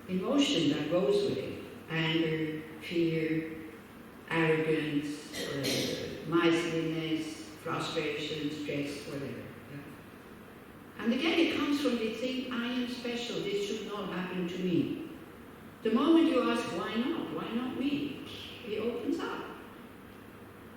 emotion that goes with it. Anger, fear, arrogance, miserliness, frustration, stress, whatever. Yeah. And again, it comes from the thing, I am special, this should not happen to me. The moment you ask, why not? Why not me? It opens up.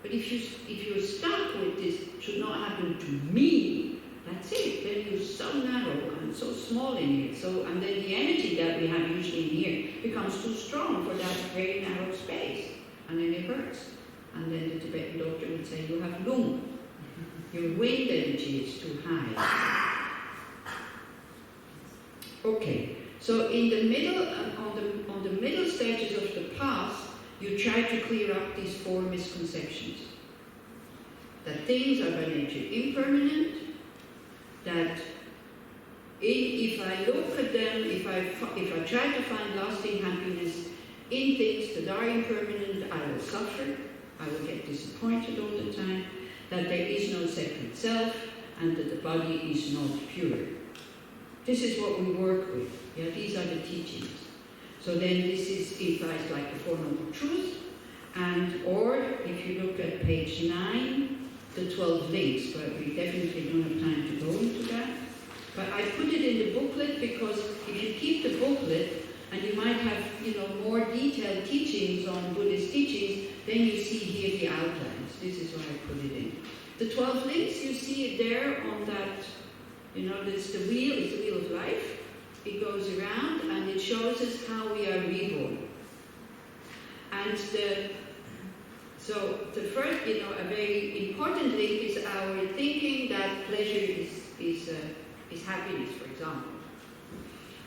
But if you're stuck with this, should not happen to me, that's it. Then you're so narrow and so small in here. And then the energy that we have usually in here becomes too strong for that very narrow space. And then it hurts. And then the Tibetan doctor would say, you have lung. Your wind energy is too high. Okay, so in the middle, on the middle stages of the path, you try to clear up these 4 misconceptions. That things are by nature impermanent, that if I look at them, if I try to find lasting happiness in things that are impermanent, I will suffer, I will get disappointed all the time, that there is no separate self, and that the body is not pure. This is what we work with. Yeah, these are the teachings. So then this is implies like the Four Noble Truths, or if you look at page 9, the 12 links, but we definitely don't have time to go into that. But I put it in the booklet because if you keep the booklet, and you might have, more detailed teachings on Buddhist teachings, then you see here the outlines. This is why I put it in. The 12 links, you see it there on that, it's the wheel of life. It goes around and it shows us how we are reborn. And so the first, a very important link is our thinking that pleasure is happiness, for example.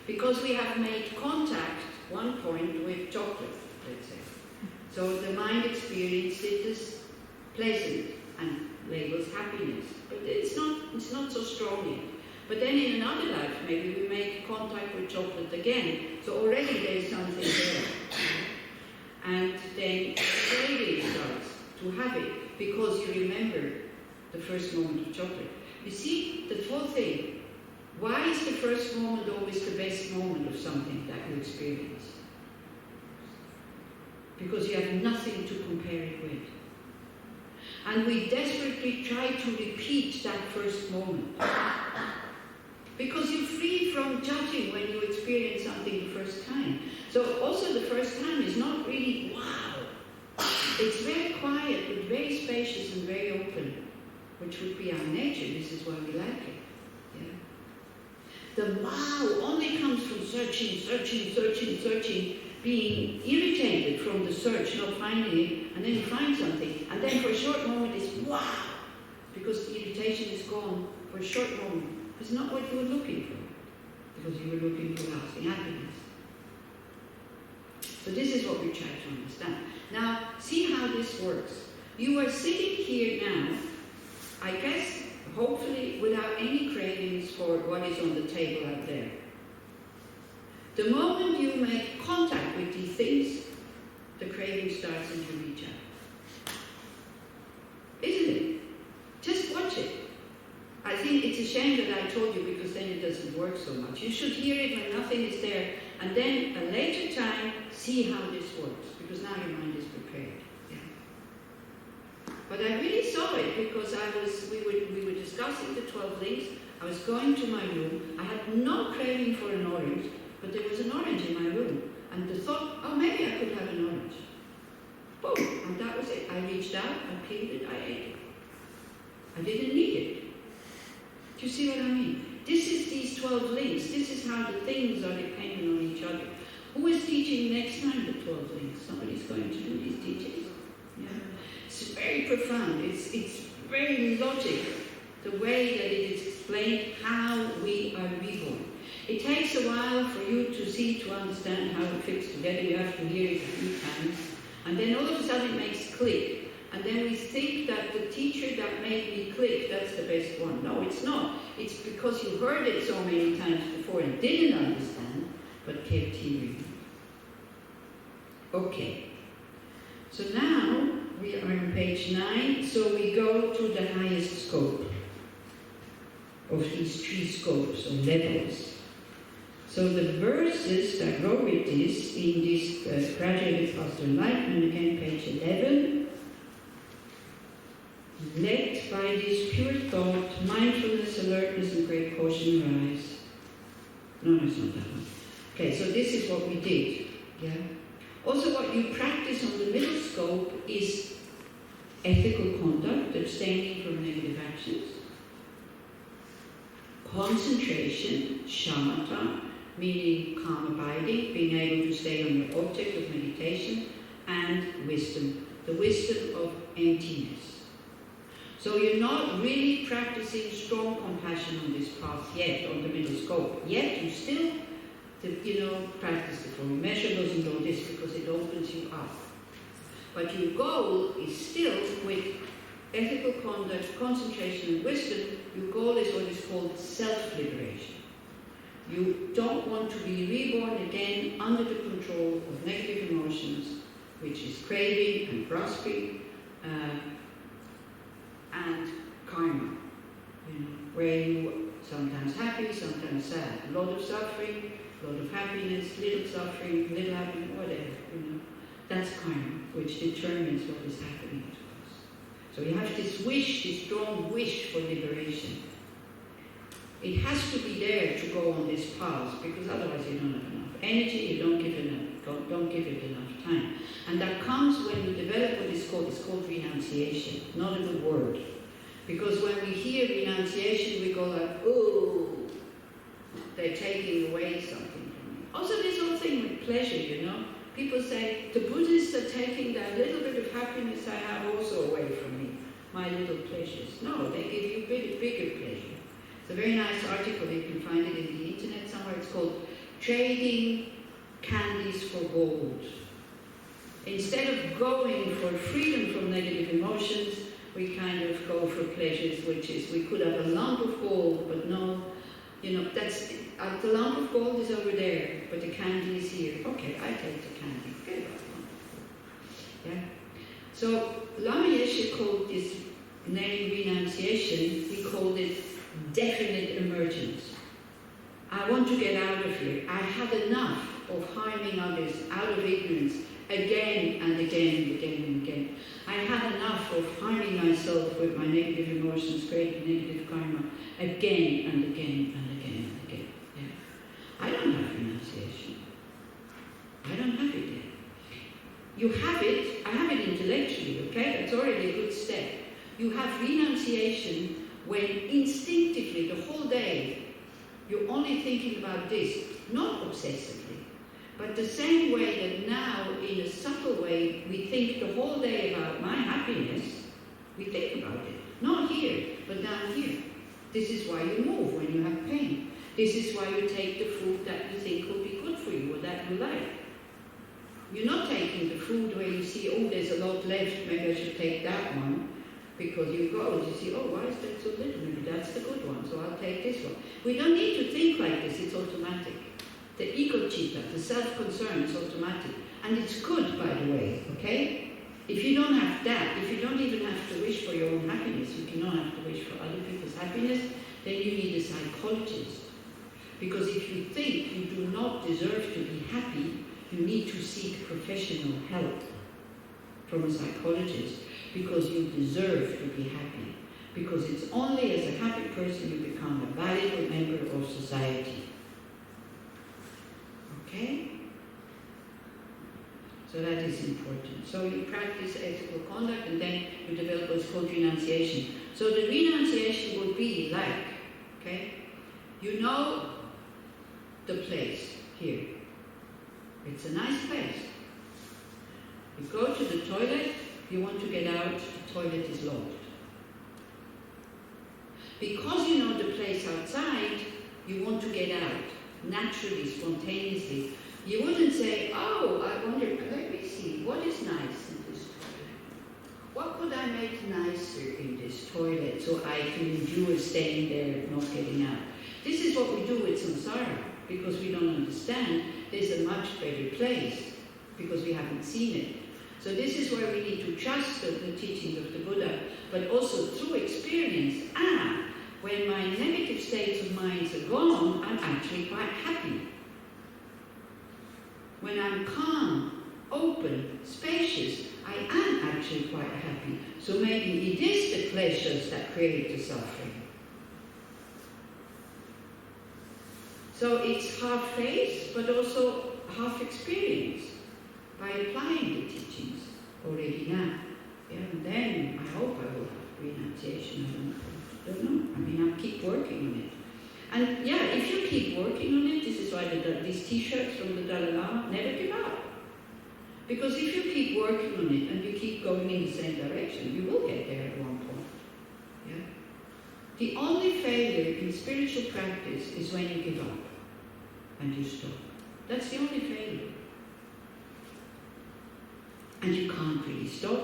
Because we have made contact, one point, with chocolate, let's say. So the mind experiences it as pleasant and labels happiness. But it's not so strong yet. But then in another life, maybe we make contact with chocolate again. So already there's something there. And then the craving starts to have it because you remember the first moment of chocolate. You see, the whole thing. Why is the first moment always the best moment of something that you experience? Because you have nothing to compare it with. And we desperately try to repeat that first moment. Because you're free from judging when you experience something the first time. So also the first time is not really wow. It's very quiet, but very spacious and very open, which would be our nature. This is why we like it. Yeah. The wow only comes from searching, being irritated from the search, not finding it, and then you find something. And then for a short moment it's wow, because the irritation is gone for a short moment. It's not what you were looking for, because you were looking for lasting happiness. So this is what we try to understand. Now, see how this works. You are sitting here now, I guess, hopefully without any cravings for what is on the table out there. The moment you make contact with these things, the craving starts and you reach out. Isn't it? Just watch it. I think it's a shame that I told you because then it doesn't work so much. You should hear it when nothing is there, and then a later time, see how this works, because now your mind is prepared. Yeah. But I really saw it because we were discussing the 12 links. I was going to my room. I had no craving for an orange, but there was an orange in my room. And the thought, oh, maybe I could have an orange. Boom, and that was it. I reached out, I peeled it, I ate it. I didn't need it. Do you see what I mean? This is these 12 links. This is how the things are dependent on each other. Who is teaching next time the 12 links? Somebody's going to do these teachings. Yeah. It's very profound. It's very logical, the way that it is explained how we are reborn. It takes a while for you to understand how it fits together. You have to hear it a few times. And then all of a sudden it makes click. And then we think that the teacher that made me click, that's the best one. No, it's not. It's because you heard it so many times before and didn't understand, but kept hearing. Okay. So now we are on page 9. So we go to the highest scope of these 3 scopes or levels. So the verses that go with this in this graduated path to enlightenment, again, page 11. Led by this pure thought, mindfulness, alertness, and great caution rise. No, it's not that one. Okay, so this is what we did. Yeah. Also, what you practice on the middle scope is ethical conduct, abstaining from negative actions, concentration, shamatha, meaning calm abiding, being able to stay on your object of meditation, and wisdom, the wisdom of emptiness. So you're not really practicing strong compassion on this path yet, on the middle scope. Yet you still, practice the full measurables and all this because it opens you up. But your goal is still, with ethical conduct, concentration and wisdom, your goal is what is called self-liberation. You don't want to be reborn again under the control of negative emotions, which is craving and grasping, and karma, where you sometimes happy, sometimes sad, a lot of suffering, a lot of happiness, little suffering, little happiness, whatever, That's karma, which determines what is happening to us. So you have this wish, this strong wish for liberation. It has to be there to go on this path, because otherwise you don't have enough energy, you don't give it enough time. And that comes when you develop what is called renunciation, not a good word. Because when we hear renunciation, we go like, oh, they're taking away something from me. Also this whole thing with pleasure, People say, the Buddhists are taking that little bit of happiness I have also away from me, my little pleasures. No, they give you bigger pleasure. It's a very nice article, you can find it in the internet somewhere. It's called Trading Candies for Gold. Instead of going for freedom from negative emotions, we kind of go for pleasures, which is, we could have a lump of gold, but no, that's, the lump of gold is over there, but the candy is here. Okay, I take the candy. Forget about the lump of gold. Yeah? So, Lama Yeshe called this name renunciation, he called it definite emergence. I want to get out of here. I had enough of harming others out of ignorance again and again and again and again. I had enough of harming myself with my negative emotions, creating negative karma again and again and again and again. Yeah. I don't have renunciation. I don't have it yet. You have it, I have it intellectually, okay? That's already a good step. You have renunciation when instinctively, the whole day, you're only thinking about this, not obsessively, but the same way that now, in a subtle way, we think the whole day about my happiness, we think about it. Not here, but down here. This is why you move when you have pain. This is why you take the food that you think will be good for you or that you like. You're not taking the food where you see, oh, there's a lot left, maybe I should take that one. Because you go and you see, oh, why is that so little? Maybe that's the good one, so I'll take this one. We don't need to think like this, it's automatic. The ego-chitta, the self-concern is automatic. And it's good, by the way, okay? If you don't have that, if you don't even have to wish for your own happiness, you cannot have to wish for other people's happiness, then you need a psychologist. Because if you think you do not deserve to be happy, you need to seek professional help from a psychologist. Because you deserve to be happy. Because it's only as a happy person you become a valuable member of society. Okay? So that is important. So you practice ethical conduct and then you develop what's called renunciation. So the renunciation would be like, okay, you know the place here. It's a nice place. You go to the toilet, you want to get out, the toilet is locked. Because you know the place outside, you want to get out, naturally, spontaneously. You wouldn't say, oh, I wonder, let me see, what is nice in this toilet? What could I make nicer in this toilet so I can endure staying there and not getting out? This is what we do with samsara, because we don't understand there's a much better place, because we haven't seen it. So this is where we need to trust the teachings of the Buddha, but also through experience. When my negative states of mind are gone, I'm actually quite happy. when I'm calm, open, spacious, I am actually quite happy. So maybe it is the pleasures that create the suffering. So it's half faith, but also half experience by applying the teachings already now. Yeah, and then I hope I will have renunciation. I don't know. I mean, I'll keep working on it. And yeah, if you keep working on it, this is why these t-shirts from the Dalai Lama, never give up. Because if you keep working on it and you keep going in the same direction, you will get there at one point. Yeah? The only failure in spiritual practice is when you give up and you stop. That's the only failure. And you can't really stop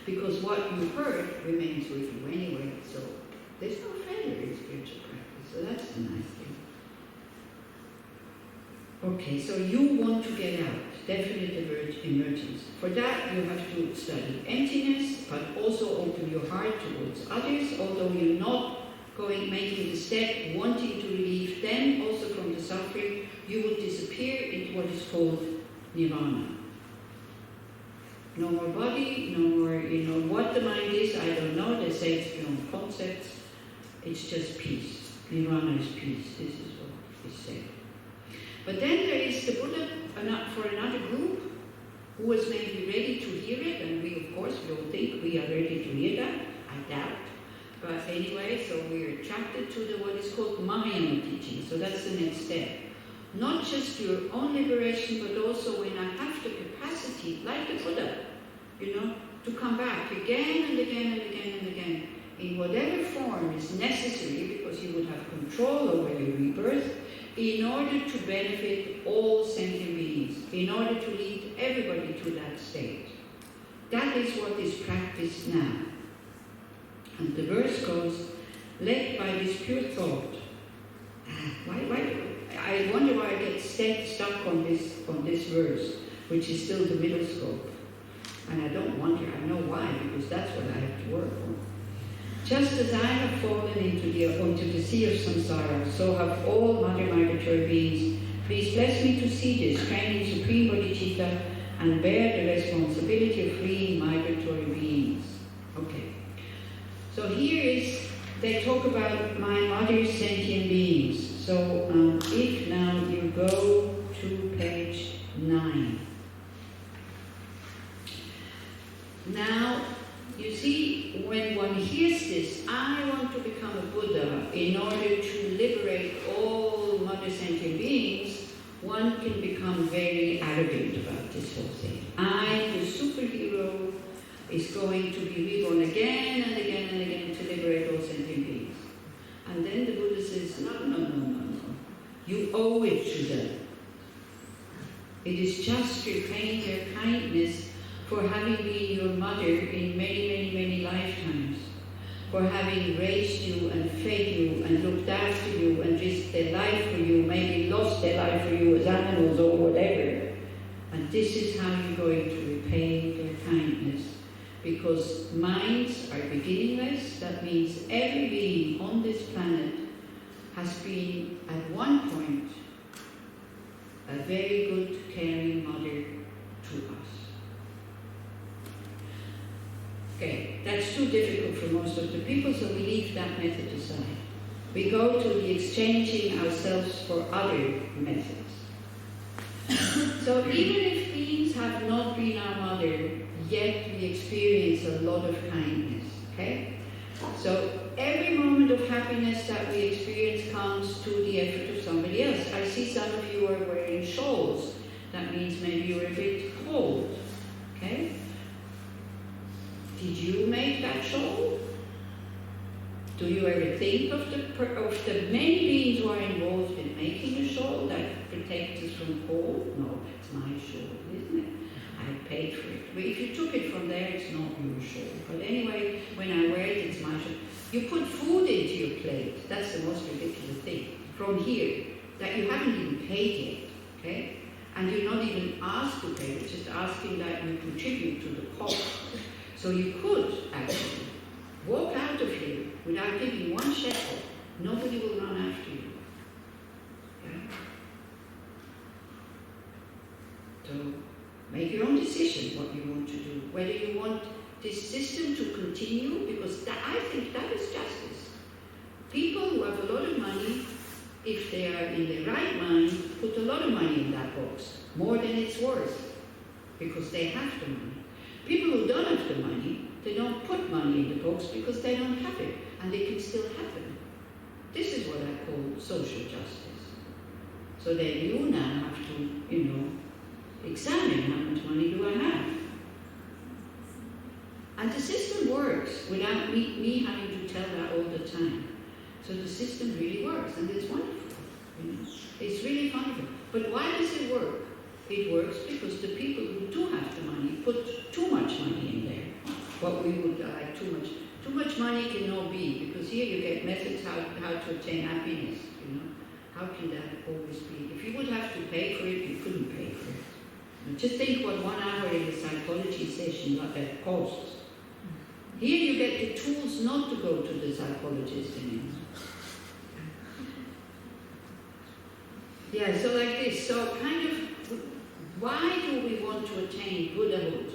because what you heard remains with you anyway. So there's no failure in spiritual practice. So that's the nice thing. Okay, so you want to get out, definite emergence. For that, you have to study emptiness, but also open your heart towards others, although you're not making the step, wanting to relieve them also from the suffering, you will disappear into what is called nirvana. No more body, no more, what the mind is, I don't know. They say it's beyond concepts. It's just peace. Nirvana is peace. This is what is said. But then there is the Buddha for another group who was maybe ready to hear it, and we, of course, we all think we are ready to hear that. I doubt. But anyway, so we're attracted to what is called Mahayana teaching. So that's the next step. Not just your own liberation, but also when I have the capacity, like the Buddha, to come back again and again and again and again, in whatever form is necessary, because you would have control over your rebirth, in order to benefit all sentient beings, in order to lead everybody to that state. That is what is practiced now. And the verse goes, led by this pure thought. I wonder why I get stuck on this verse, which is still the middle scope. And I don't wonder, I know why, because that's what I have to work on. Just as I have fallen into the sea of samsara, so have all mother migratory beings. Please bless me to see this, training supreme bodhicitta, and bear the responsibility of freeing migratory beings. Okay. So they talk about my mother's sentient beings. So if now you go to page 9. Now, you see, when one hears this, I want to become a Buddha in order to liberate all mother sentient beings, one can become very arrogant about this whole thing. I, the superhero, is going to be reborn again and again and again to liberate all sentient beings. And then the Buddha says, no. You owe it to them. It is just repaying their kindness for having been your mother in many, many, many lifetimes, for having raised you and fed you and looked after you and risked their life for you, maybe lost their life for you as animals or whatever. And this is how you're going to repay their kindness. Because minds are beginningless, that means every being on this planet has been at one point a very good, caring mother to us. Okay, that's too difficult for most of the people, so we leave that method aside. We go to the exchanging ourselves for other methods. So even if beings have not been our mother, yet we experience a lot of kindness, okay? So every moment of happiness that we experience comes to the effort of somebody else. I see some of you are wearing shawls. That means maybe you're a bit cold, okay? Did you make that shawl? Do you ever think of the many beings who are involved in making a shawl that protects us from cold? No, it's my shawl, isn't it? I paid for it. But if you took it from there, it's not your shawl. But anyway, when I wear it, it's my shawl. You put food into your plate. That's the most ridiculous thing. From here, that you haven't even paid yet, okay? And you're not even asked to pay, you're just asking that you contribute to the cost. So you could actually walk out of here without giving one shekel. Nobody will run after you. Okay? So make your own decision what you want to do. Whether you want this system to continue, because I think that is justice. People who have a lot of money, if they are in their right mind, put a lot of money in that box, more than it's worth, because they have the money. People who don't have the money, they don't put money in the box because they don't have it, and they can still have it. This is what I call social justice. So then you now have to, examine how much money do I have. And the system works without me having to tell that all the time. So the system really works, and it's wonderful. It's really wonderful. But why does it work? It works because the people who do have the money put too much money in there. What we would like too much. Too much money cannot be, because here you get methods how to attain happiness. How can that always be? If you would have to pay for it, you couldn't pay for it. And just think what 1 hour in a psychology session what that costs. Here you get the tools not to go to the psychologist anymore. Yeah, so like this. So kind of, why do we want to attain Buddhahood,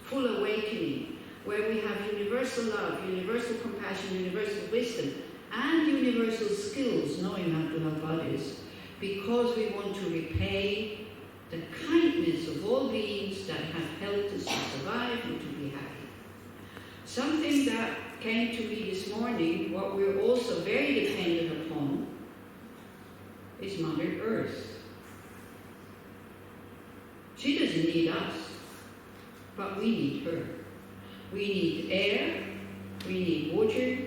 full awakening, where we have universal love, universal compassion, universal wisdom, and universal skills, knowing how to help others, because we want to repay the kindness of all beings that have helped us to survive and to be happy. Something that came to me this morning, what we're also very dependent upon, is Mother Earth. She doesn't need us, but we need her. We need air, we need water,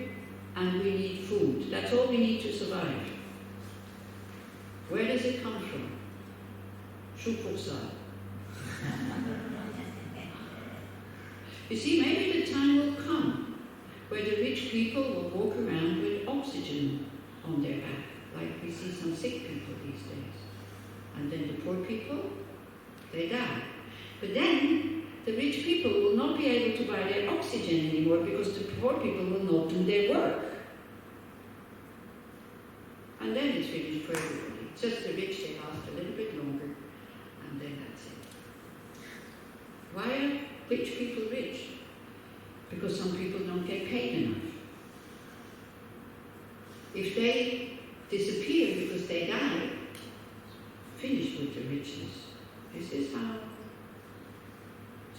and we need food. That's all we need to survive. Where does it come from? Shukopsa. You see, maybe the time will come where the rich people will walk around with oxygen on their back, like we see some sick people these days. And then the poor people, they die. But then the rich people will not be able to buy their oxygen anymore because the poor people will not do their work. And then it's finished for everybody. Just the rich, they last a little bit longer, and then that's it. Why are rich people rich? Because some people don't get paid enough. If they disappear because they die, finish with the richness. This is how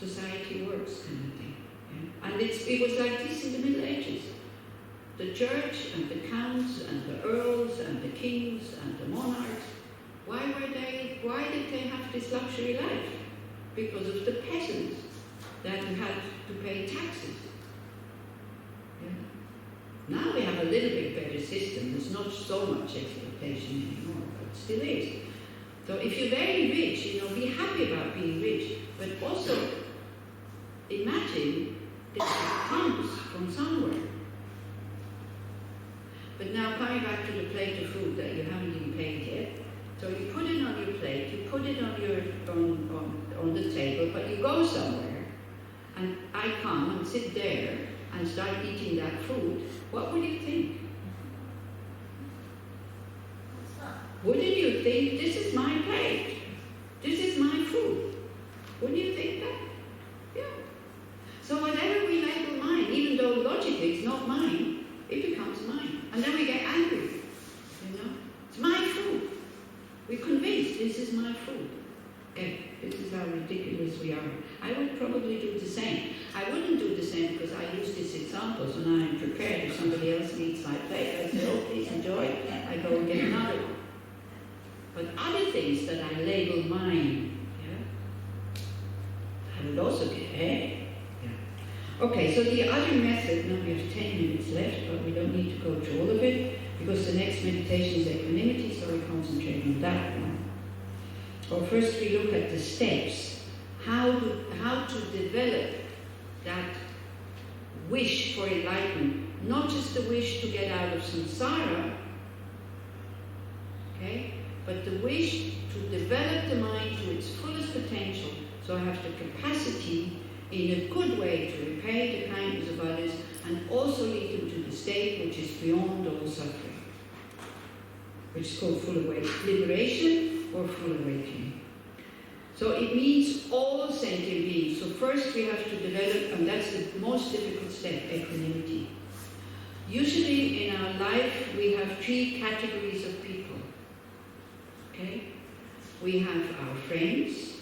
society works, kind of thing. Yeah? And it was like this in the Middle Ages. The church and the counts and the earls and the kings and the monarchs, why did they have this luxury life? Because of the peasants that had to pay taxes. Yeah? Now we have a little bit better system. There's not so much exploitation anymore, but it still is. So if you're very rich, be happy about being rich, but also imagine that it comes from somewhere. But now coming back to the plate of food that you haven't even paid yet, so you put it on your plate, you put it on the table, but you go somewhere, and I come and sit there and start eating that food, what would you think? Wouldn't you think, this is my plate, this is my food? Wouldn't you think that? Yeah. So whatever we label mine, even though logically it's not mine, it becomes mine. And then we get angry, It's my food. We're convinced this is my food. Okay, this is how ridiculous we are. I would probably do the same. I wouldn't do the same because I use these examples when I'm prepared. If somebody else needs my plate, I say, oh, please enjoy. I go and get another one. But other things that I label mine, I would also get, hey. Yeah. Okay, so the other method, now we have 10 minutes left, but we don't need to go through all of it, because the next meditation is equanimity, so we concentrate on that one. Well, first we look at the steps, how to develop that wish for enlightenment, not just the wish to get out of samsara, okay, but the wish to develop the mind to its fullest potential, so I have the capacity in a good way to repay the kindness of others and also lead them to the state which is beyond all suffering, which is called full liberation or full awakening. So it means all sentient beings. So first we have to develop, and that's the most difficult step, equanimity. Usually in our life we have three categories of people. Okay? We have our friends,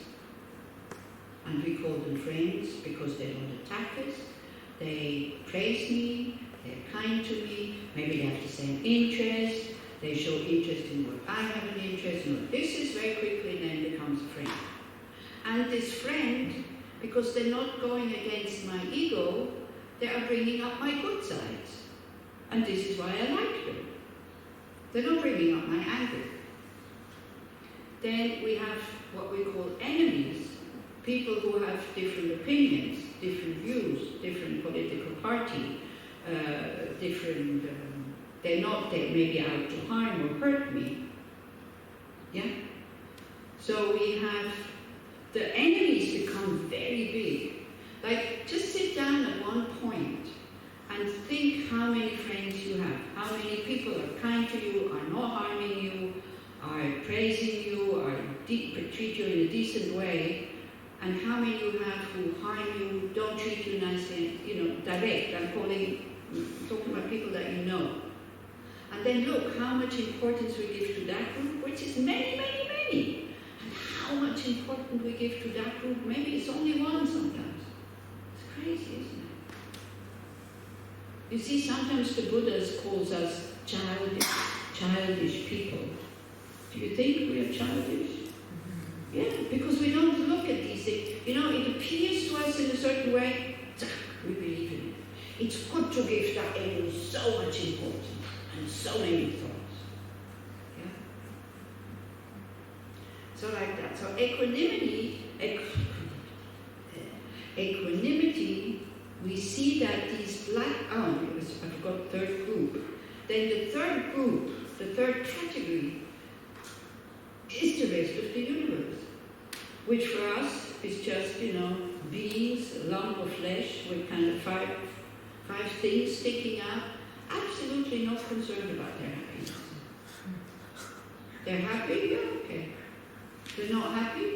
and we call them friends because they don't attack us, they praise me, they're kind to me, maybe they have the same interest, they show interest in what I have an interest in. This is very quickly then becomes a friend. And this friend, because they're not going against my ego, they are bringing up my good sides. And this is why I like them. They're not bringing up my anger. Then we have what we call enemies, people who have different opinions, different views, different political party, they may be out to harm or hurt me. Yeah? So we have, the enemies become very big. Like, just sit down at one point and think how many friends you have, how many people are kind to you, are not harming you, are praising you, are treat you in a decent way, and how many you have who harm you, don't treat you nicely, direct. I'm talking about people that you know. And then look how much importance we give to that group, which is many, many, many. And how much importance we give to that group, maybe it's only one sometimes. It's crazy, isn't it? You see, sometimes the Buddha calls us childish people. Do you think we are childish? Yeah, because we don't look at these things. It appears to us in a certain way, we believe in it. It's good to give that enemy so much importance and so many thoughts. Yeah? So like that. So equanimity, we see that these I forgot third group. Then the third group, the third category, is the rest of the universe, which for us is just, beings, a lump of flesh with kind of five things sticking out, absolutely not concerned about their happiness. They're happy? Yeah, okay. They're not happy?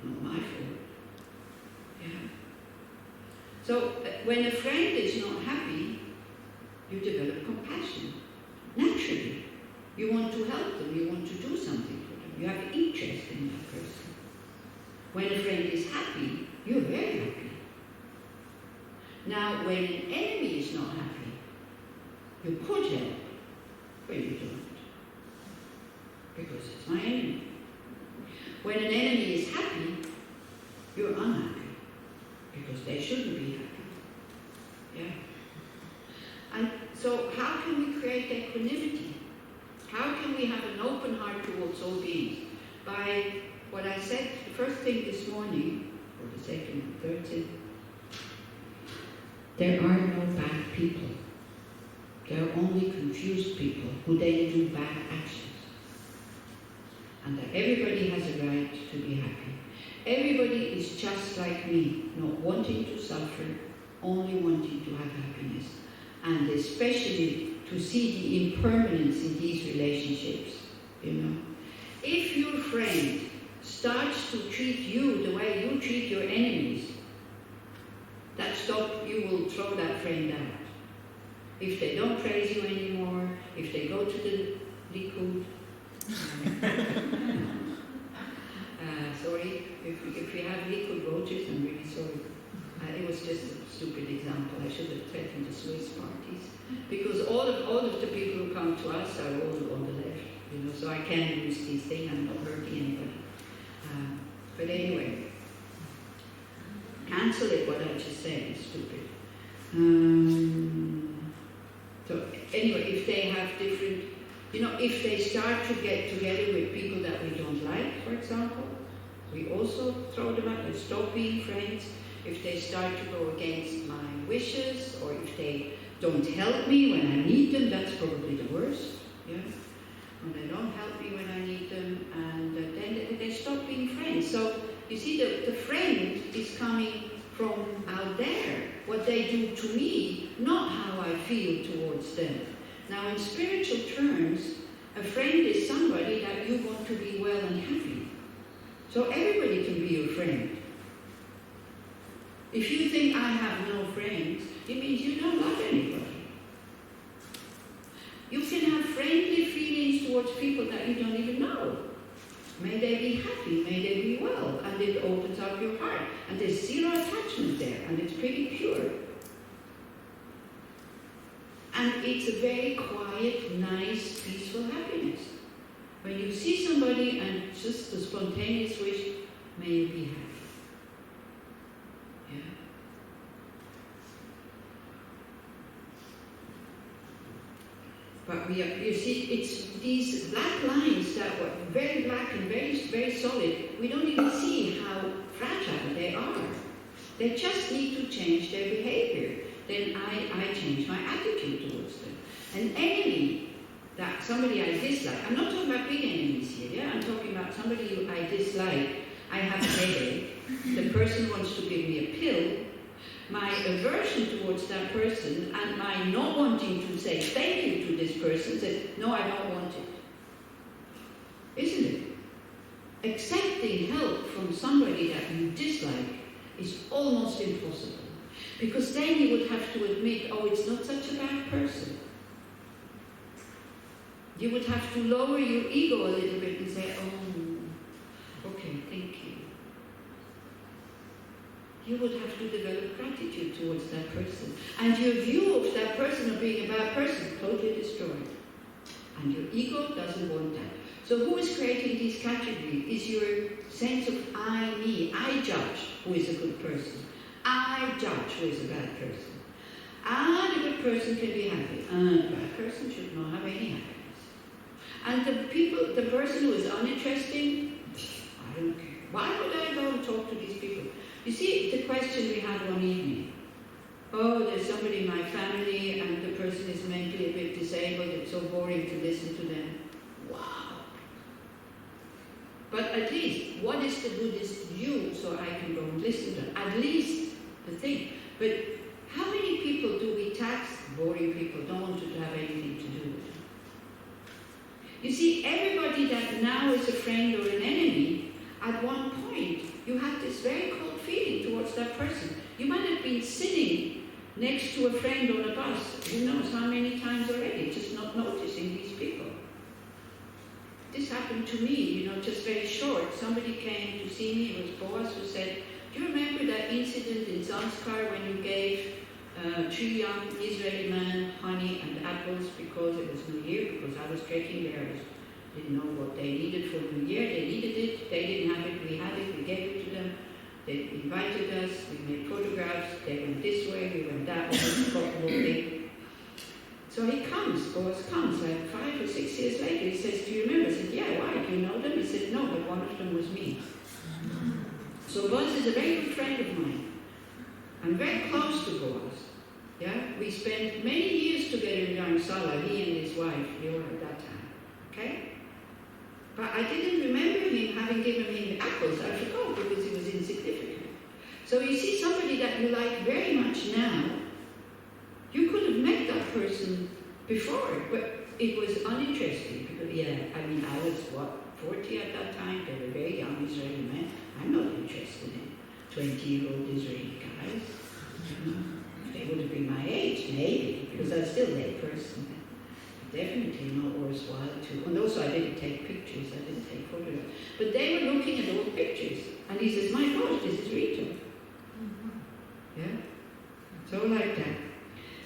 Not my fault. Yeah. So when a friend is not happy, you develop compassion, naturally. You want to help them, you want to do something for them. You have interest in that person. When a friend is happy, you're very happy. Now, when an enemy is not happy, you could help, but you don't. Because it's my enemy. When an enemy is happy, you're unhappy. Because they shouldn't be happy. Yeah? And so, how can we create equanimity? How can we have an open heart towards all beings? By what I said, the first thing this morning, or the second and third thing, there are no bad people. There are only confused people who then do bad actions. And that everybody has a right to be happy. Everybody is just like me, not wanting to suffer, only wanting to have happiness. And especially to see the impermanence in these relationships, If your friend starts to treat you the way you treat your enemies, you will throw that friend out. If they don't praise you anymore, if they go to the likud, sorry, if we have likud voters, I'm really sorry. It was just a stupid example. I should have threatened the Swiss parties. Because all of the people who come to us are all on the left, so I can't use these things. I'm not hurting anybody. But anyway, cancel it, what I just said is stupid. So anyway, if they have different, if they start to get together with people that we don't like, for example, we also throw them out and stop being friends. If they start to go against my wishes, or if they don't help me when I need them, that's probably the worst. Yeah? When they don't help me when I need them, and then they stop being friends. So you see, the friend is coming from out there, what they do to me, not how I feel towards them. Now, in spiritual terms, a friend is somebody that you want to be well and happy. So So everybody can be your friend. If you think I have no friends, it means you don't love anybody. You can have friendly feelings towards people that you don't even know. May they be happy, may they be well, and it opens up your heart. And there's zero attachment there, and it's pretty pure. And it's a very quiet, nice, peaceful happiness. When you see somebody and just a spontaneous wish, may you be happy. Yeah. But you see, it's these black lines that were very black and very, very solid. We don't even see how fragile they are. They just need to change their behavior. Then I change my attitude towards them. An enemy, that somebody I dislike, I'm not talking about big enemies here, yeah? I'm talking about somebody who I dislike. I have a headache. The person wants to give me a pill. My aversion towards that person and my not wanting to say thank you to this person says, no, I don't want it. Isn't it? Accepting help from somebody that you dislike is almost impossible. Because then you would have to admit, oh, it's not such a bad person. You would have to lower your ego a little bit and say, oh, okay, thank you. You would have to develop gratitude towards that person. And your view of that person of being a bad person totally destroyed. And your ego doesn't want that. So who is creating these categories is your sense of I, me. I judge who is a good person. I judge who is a bad person. The good person can be happy. The bad person should not have any happiness. And the person who is uninteresting, I don't care. Why would I go and talk to these people? You see, the question we had one evening. Oh, there's somebody in my family and the person is mentally a bit disabled. It's so boring to listen to them. Wow. But at least, what is the Buddhist view so I can go and listen to them? At least the thing. But how many people do we tax? Boring people, don't want to have anything to do with them. You see, everybody that now is a friend or an enemy, at one point, you had this very cold feeling towards that person. You might have been sitting next to a friend on a bus, who knows how many times already, just not noticing these people. This happened to me, just very short. Somebody came to see me, it was boss, who said, do you remember that incident in Zanskar when you gave 3 young Israeli men honey and apples because it was New Year, because I was trekking there, I didn't know what they needed for New Year. They needed it, they didn't have it, we had it, we gave it to them. They invited us, we made photographs, they went this way, we went that way, got the whole thing. So he comes, boss comes, like 5 or 6 years later, he says, do you remember? I said, yeah, why, do you know them? He said, no, but one of them was me. So boss is a very good friend of mine. I'm very close to boss. Yeah, we spent many years together in Dharamsala, he and his wife, Leora, at that time. Okay? But I didn't remember him having given him apples. I forgot because it was insignificant. So you see somebody that you like very much now, you could have met that person before, but it was uninteresting. Because, I was, 40 at that time? They were very young Israeli men. I'm not interested in 20-year-old Israeli guys. They would have been my age, maybe, because I was still a person. Definitely not worthwhile to. And also I didn't take pictures, I didn't take photographs. But they were looking at old pictures. And he says, my gosh, this is Rita. Yeah? So like that.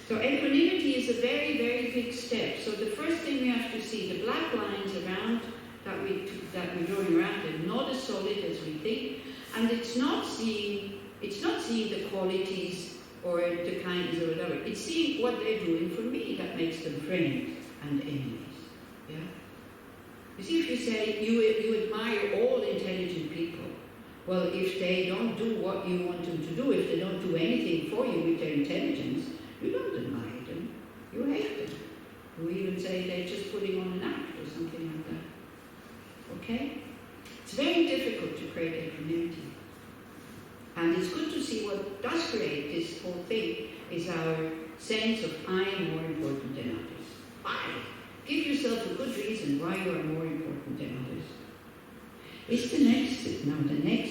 So equanimity is a very, very big step. So the first thing we have to see, the black lines around that we're drawing around, they're not as solid as we think. And it's not seeing the qualities or the kindness or whatever. It's seeing what they're doing for me that makes them friends and enemies. Yeah? You see, if you say you admire all intelligent people, well, if they don't do what you want them to do, if they don't do anything for you with their intelligence, you don't admire them. You hate them. You even say they're just putting on an act or something like that. Okay? It's very difficult to create equanimity. And it's good to see what does create this whole thing is our sense of I am more important than others. Why? Give yourself a good reason why you are more important than others. is the next